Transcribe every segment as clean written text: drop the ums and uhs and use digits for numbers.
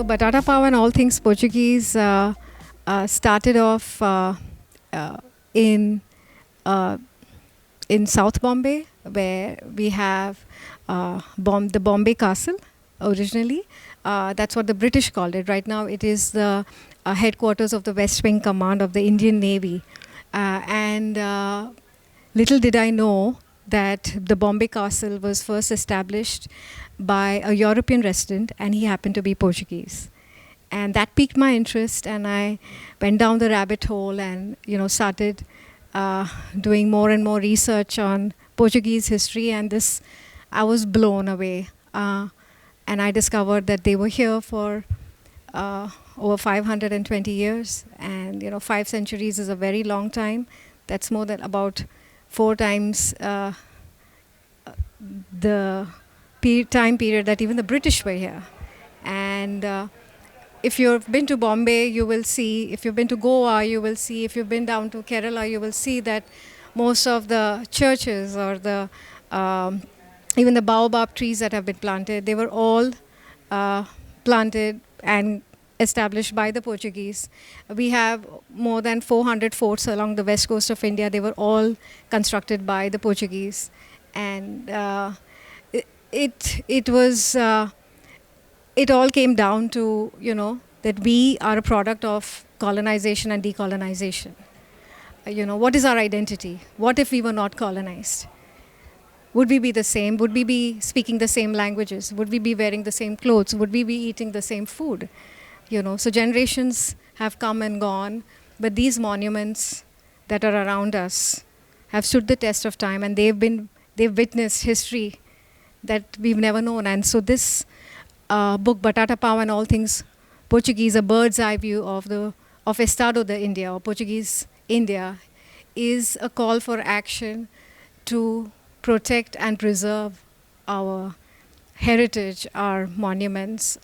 So Batata Pav and all things Portuguese started off uh, in uh, in South Bombay, where we have the Bombay Castle originally. That's what the British called it. Right now, it is the headquarters of the West Wing Command of the Indian Navy. And little did I know that the Bombay Castle was first established by a European resident, and he happened to be Portuguese. And that piqued my interest, and I went down the rabbit hole and started doing more and more research on Portuguese history. And this, I was blown away. And I discovered that they were here for over 520 years, and 5 centuries is a very long time. That's more than about 4 times the time period that even the British were here. And if you've been to Bombay, you will see. If you've been to Goa, you will see. If you've been down to Kerala, you will see that most of the churches or the even the baobab trees that have been planted, they were all planted and established by the Portuguese. We have more than 400 forts along the west coast of India. They were all constructed by the Portuguese, and it was it all came down to that we are a product of colonization and decolonization. What is our identity? What if we were not colonized? Would we be the same? Would we be speaking the same languages? Would we be wearing the same clothes? Would we be eating the same food? So generations have come and gone, but these monuments that are around us have stood the test of time, and they've witnessed history that we've never known. And so this book, Batata Pav and All Things Portuguese, a bird's eye view of Estado de India, or Portuguese India, is a call for action to protect and preserve our heritage, our monuments,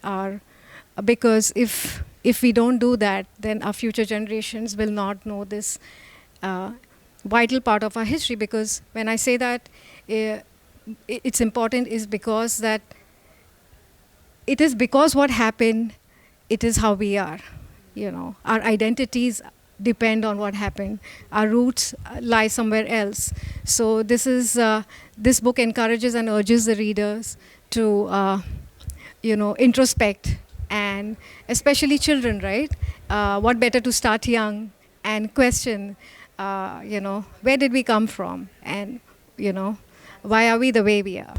because if we don't do that, then our future generations will not know this vital part of our history. Because when I say that it's important, is because that it is because what happened, it is how we are. Our identities depend on what happened. Our roots lie somewhere else. So this book encourages and urges the readers to introspect, and especially children, right? What better to start young and question, where did we come from, and why are we the way we are?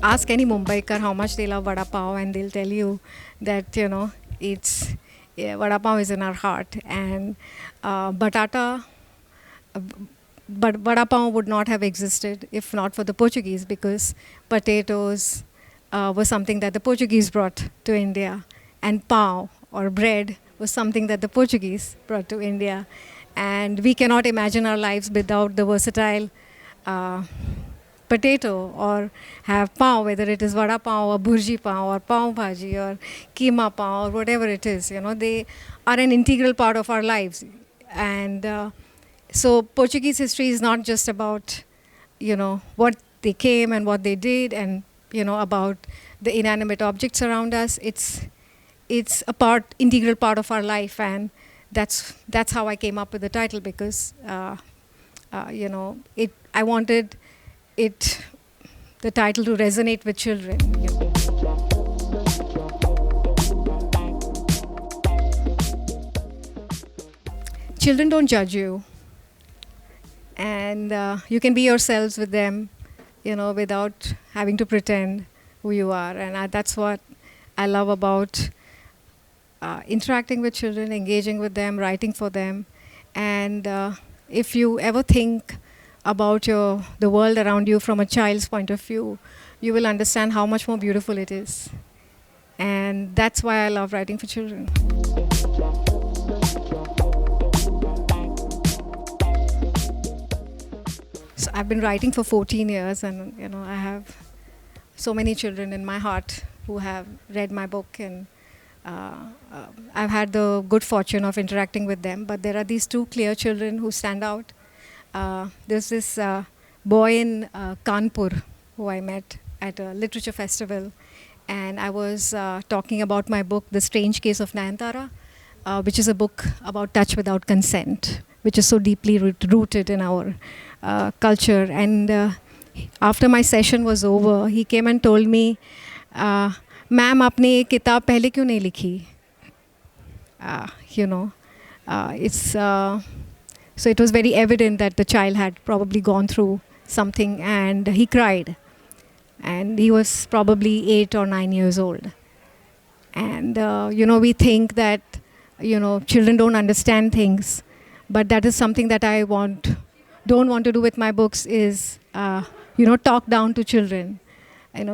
Ask any Mumbaikar how much they love vada pav, and they'll tell you that it's vada pav is in our heart. And batata, but vada pav would not have existed if not for the Portuguese, because potatoes was something that the Portuguese brought to India, and pav or bread was something that the Portuguese brought to India. And we cannot imagine our lives without the versatile potato, or have pav, whether it is vada pav or bhurji pav or pav bhaji or keema pav or whatever it is. They are an integral part of our lives. And so Portuguese history is not just about what they came and what they did, and about the inanimate objects around us. It's a integral part of our life, and that's how I came up with the title, because I wanted the title to resonate with children. Children don't judge you, and you can be yourselves with them, without having to pretend who you are. And that's what I love about interacting with children, engaging with them, writing for them. And if you ever think about the world around you from a child's point of view, you will understand how much more beautiful it is. And that's why I love writing for children. So I've been writing for 14 years, and I have so many children in my heart who have read my book, and I've had the good fortune of interacting with them. But there are these two clear children who stand out. There's this boy in Kanpur who I met at a literature festival, and I was talking about my book, The Strange Case of Nayantara, which is a book about touch without consent, which is so deeply rooted in our culture. And after my session was over, he came and told me, "Ma'am, आपने ये किताब पहले क्यों नहीं लिखी?" You know, it's so it was very evident that the child had probably gone through something, and he cried. And he was probably 8 or 9 years old. And we think that children don't understand things, but that is something that I don't want to do with my books, is talk down to children.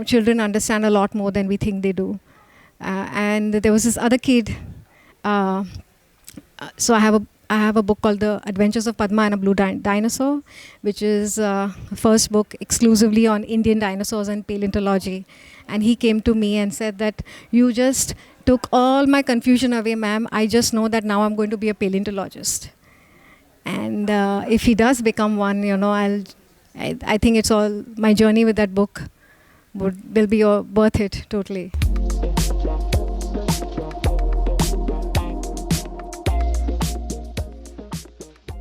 Children understand a lot more than we think they do. And there was this other kid. So I have a book called The Adventures of Padma and a Blue Dinosaur, which is first book exclusively on Indian dinosaurs and paleontology. And he came to me and said that, "You just took all my confusion away, ma'am. I just know that now I'm going to be a paleontologist." And if he does become one, I think it's all, my journey with that book will be worth it totally.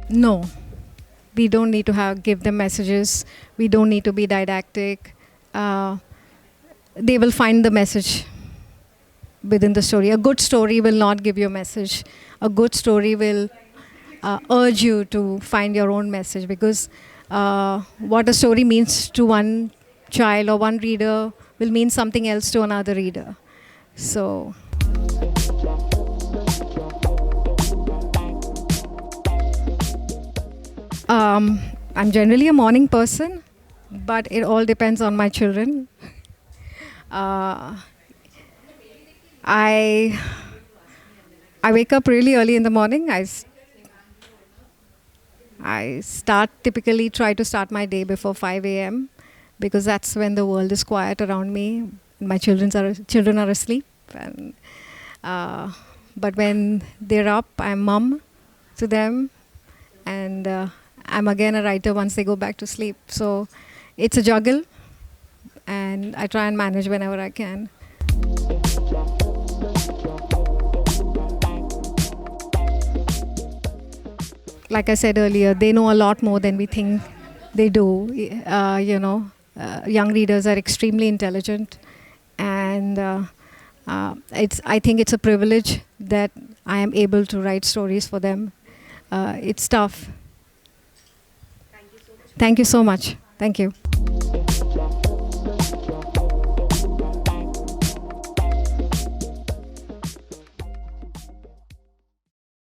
No, we don't need to give them messages. We don't need to be didactic. They will find the message within the story. A good story will not give you a message. A good story will urge you to find your own message, because what a story means to one child or one reader will mean something else to another reader. So I'm generally a morning person, but it all depends on my children. I wake up really early in the morning. I typically try to start my day before 5 a.m. because that's when the world is quiet around me. My children are asleep. And, but when they're up, I'm mom to them. And I'm again a writer once they go back to sleep. So it's a juggle, and I try and manage whenever I can. Like I said earlier, they know a lot more than we think they do. Young readers are extremely intelligent, and I think it's a privilege that I am able to write stories for them. It's tough. Thank you so much. Thank you.